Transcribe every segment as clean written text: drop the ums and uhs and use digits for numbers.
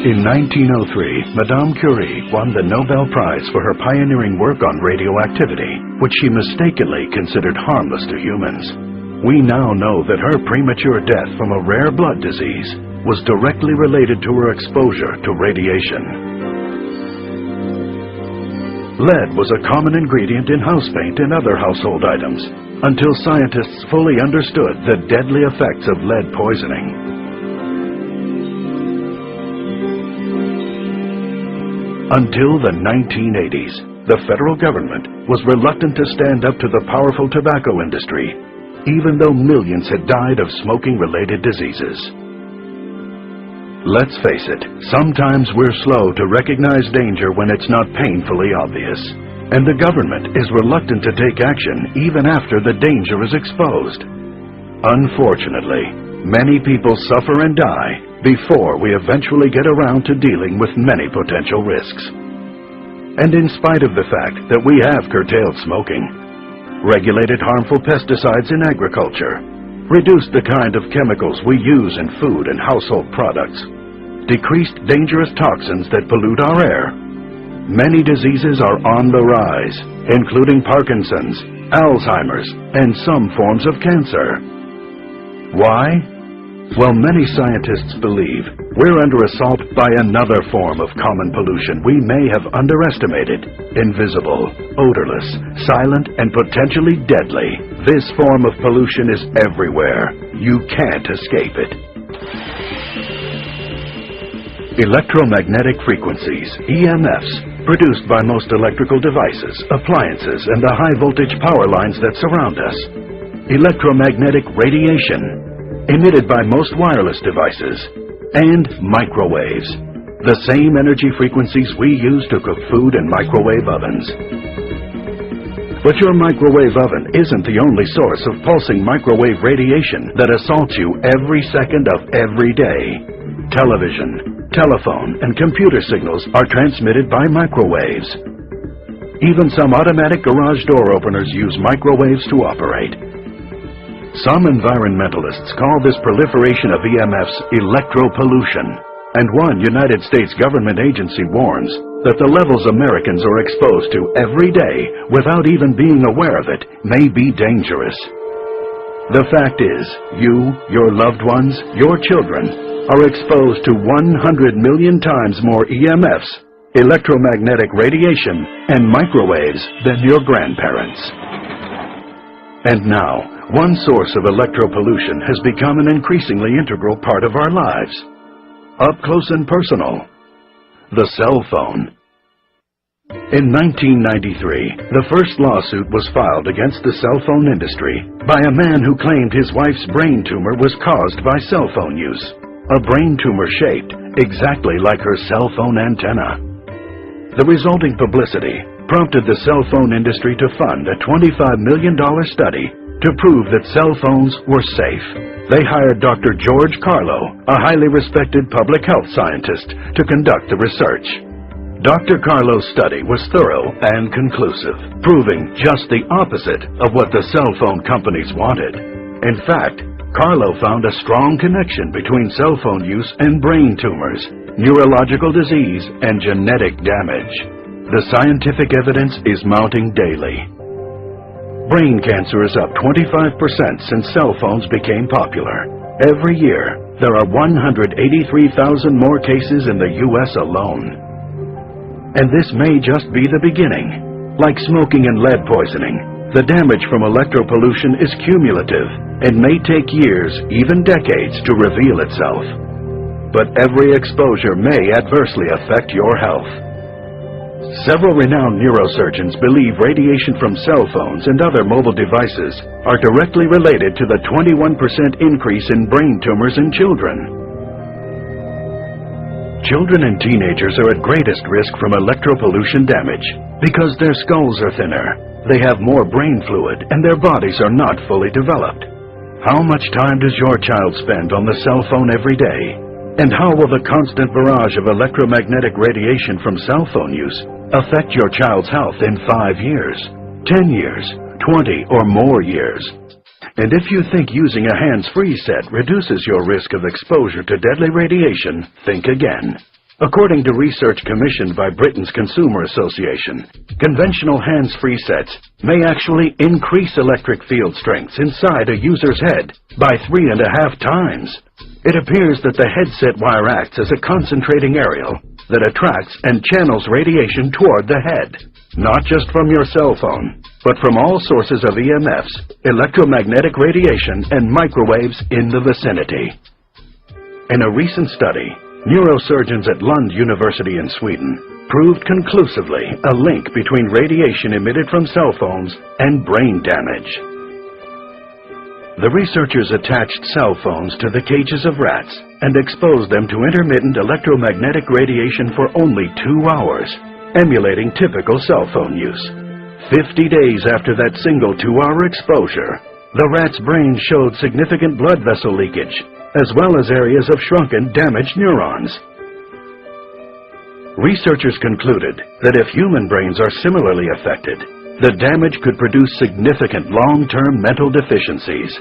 In 1903, Madame Curie won the Nobel Prize for her pioneering work on radioactivity, which she mistakenly considered harmless to humans. We now know that her premature death from a rare blood disease was directly related to her exposure to radiation. Lead was a common ingredient in house paint and other household items, until scientists fully understood the deadly effects of lead poisoning. Until the 1980s, the federal government was reluctant to stand up to the powerful tobacco industry, even though millions had died of smoking-related diseases. Let's face it, sometimes we're slow to recognize danger when it's not painfully obvious, and the government is reluctant to take action even after the danger is exposed. Unfortunately, many people suffer and die before we eventually get around to dealing with many potential risks. And in spite of the fact that we have curtailed smoking, regulated harmful pesticides in agriculture, reduced the kind of chemicals we use in food and household products, decreased dangerous toxins that pollute our air, many diseases are on the rise, including Parkinson's, Alzheimer's, and some forms of cancer. Why? Well, many scientists believe we're under assault by another form of common pollution we may have underestimated. Invisible, odorless, silent, and potentially deadly. This form of pollution is everywhere. You can't escape it. Electromagnetic frequencies, EMFs, produced by most electrical devices, appliances, and the high-voltage power lines that surround us. Electromagnetic radiation, emitted by most wireless devices, and microwaves, the same energy frequencies we use to cook food in microwave ovens. But your microwave oven isn't the only source of pulsing microwave radiation that assaults you every second of every day. Television, telephone, and computer signals are transmitted by microwaves. Even some automatic garage door openers use microwaves to operate. Some environmentalists call this proliferation of EMFs electropollution, and one United States government agency warns that the levels Americans are exposed to every day without even being aware of it may be dangerous. The fact is, you, your loved ones, your children, are exposed to 100 million times more EMFs, electromagnetic radiation, and microwaves than your grandparents. And now, one source of electropollution has become an increasingly integral part of our lives. Up close and personal. The cell phone. In 1993, the first lawsuit was filed against the cell phone industry by a man who claimed his wife's brain tumor was caused by cell phone use. A brain tumor shaped exactly like her cell phone antenna. The resulting publicity prompted the cell phone industry to fund a $25 million study to prove that cell phones were safe. They hired Dr. George Carlo, a highly respected public health scientist, to conduct the research. Dr. Carlo's study was thorough and conclusive, proving just the opposite of what the cell phone companies wanted. In fact, Carlo found a strong connection between cell phone use and brain tumors, neurological disease, and genetic damage. The scientific evidence is mounting daily. Brain cancer is up 25% since cell phones became popular. Every year, there are 183,000 more cases in the U.S. alone. And this may just be the beginning. Like smoking and lead poisoning, the damage from electropollution is cumulative and may take years, even decades, to reveal itself. But every exposure may adversely affect your health. Several renowned neurosurgeons believe radiation from cell phones and other mobile devices are directly related to the 21% increase in brain tumors in children. Children and teenagers are at greatest risk from electropollution damage because their skulls are thinner, they have more brain fluid, and their bodies are not fully developed. How much time does your child spend on the cell phone every day? And how will the constant barrage of electromagnetic radiation from cell phone use affect your child's health in 5 years, 10 years, 20 or more years? And if you think using a hands-free set reduces your risk of exposure to deadly radiation, think again. According to research commissioned by Britain's Consumer Association, conventional hands-free sets may actually increase electric field strengths inside a user's head by 3.5 times. It appears that the headset wire acts as a concentrating aerial that attracts and channels radiation toward the head, not just from your cell phone, but from all sources of EMFs, electromagnetic radiation, and microwaves in the vicinity. In a recent study, neurosurgeons at Lund University in Sweden proved conclusively a link between radiation emitted from cell phones and brain damage. The researchers attached cell phones to the cages of rats and exposed them to intermittent electromagnetic radiation for only 2 hours, emulating typical cell phone use. 50 days after that single 2-hour exposure, the rat's brain showed significant blood vessel leakage, as well as areas of shrunken, damaged neurons. Researchers concluded that if human brains are similarly affected, the damage could produce significant long-term mental deficiencies.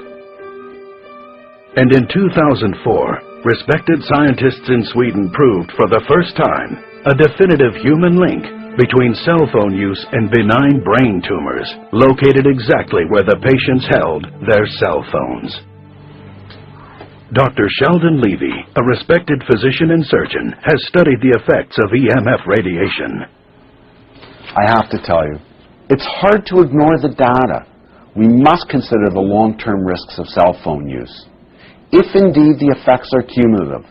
And in 2004, respected scientists in Sweden proved for the first time a definitive human link between cell phone use and benign brain tumors located exactly where the patients held their cell phones. Dr. Sheldon Levy, a respected physician and surgeon, has studied the effects of EMF radiation. I have to tell you, it's hard to ignore the data. We must consider the long-term risks of cell phone use. If indeed the effects are cumulative,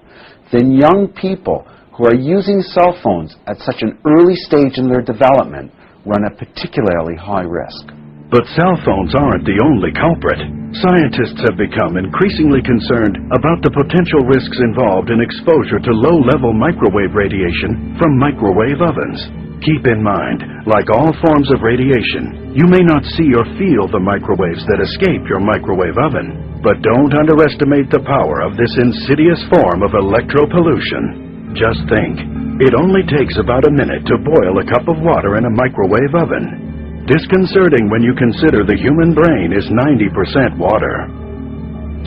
then young people who are using cell phones at such an early stage in their development run a particularly high risk. But cell phones aren't the only culprit. Scientists have become increasingly concerned about the potential risks involved in exposure to low-level microwave radiation from microwave ovens. Keep in mind, like all forms of radiation, you may not see or feel the microwaves that escape your microwave oven. But don't underestimate the power of this insidious form of electropollution. Just think, it only takes about a minute to boil a cup of water in a microwave oven. Disconcerting when you consider the human brain is 90% water.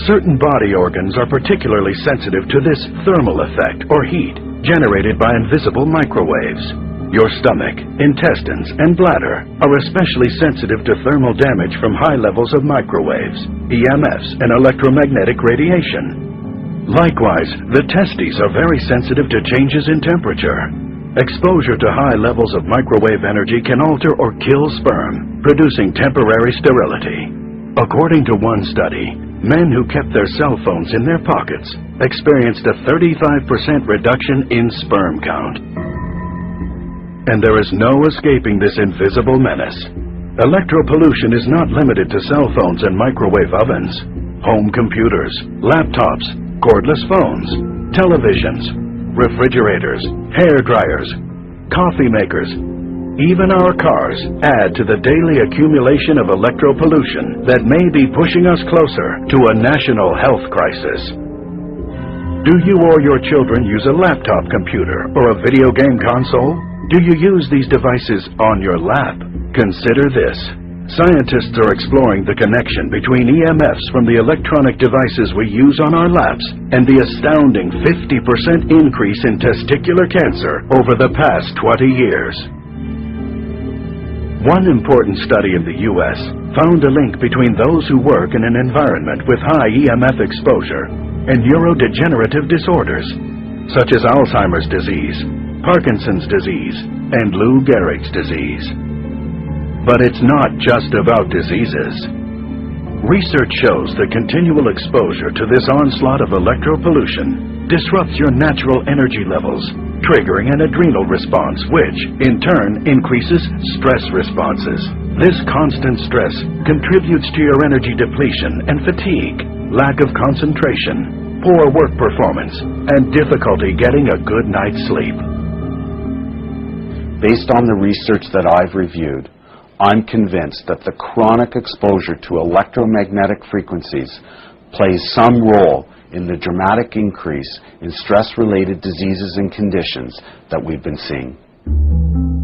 Certain body organs are particularly sensitive to this thermal effect or heat generated by invisible microwaves. Your stomach, intestines, and bladder are especially sensitive to thermal damage from high levels of microwaves, EMFs, and electromagnetic radiation. Likewise, the testes are very sensitive to changes in temperature. Exposure to high levels of microwave energy can alter or kill sperm, producing temporary sterility. According to one study, men who kept their cell phones in their pockets experienced a 35% reduction in sperm count. And there is no escaping this invisible menace. Electropollution is not limited to cell phones and microwave ovens. Home computers, laptops, cordless phones, televisions, refrigerators, hair dryers, coffee makers, even our cars add to the daily accumulation of electropollution that may be pushing us closer to a national health crisis. Do you or your children use a laptop computer or a video game console? Do you use these devices on your lap? Consider this. Scientists are exploring the connection between EMFs from the electronic devices we use on our laps and the astounding 50% increase in testicular cancer over the past 20 years. One important study in the U.S. found a link between those who work in an environment with high EMF exposure and neurodegenerative disorders, such as Alzheimer's disease, Parkinson's disease, and Lou Gehrig's disease. But it's not just about diseases. Research shows that continual exposure to this onslaught of electropollution disrupts your natural energy levels, triggering an adrenal response which, in turn, increases stress responses. This constant stress contributes to your energy depletion and fatigue, lack of concentration, poor work performance, and difficulty getting a good night's sleep. Based on the research that I've reviewed, I'm convinced that the chronic exposure to electromagnetic frequencies plays some role in the dramatic increase in stress-related diseases and conditions that we've been seeing.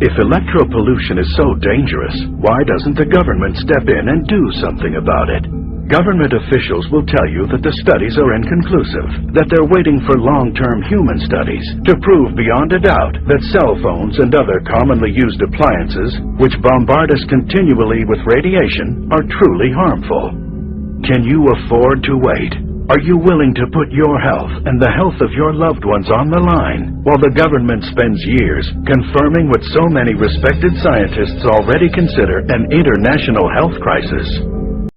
If electropollution is so dangerous, why doesn't the government step in and do something about it? Government officials will tell you that the studies are inconclusive, that they're waiting for long-term human studies to prove beyond a doubt that cell phones and other commonly used appliances, which bombard us continually with radiation, are truly harmful. Can you afford to wait? Are you willing to put your health and the health of your loved ones on the line while the government spends years confirming what so many respected scientists already consider an international health crisis?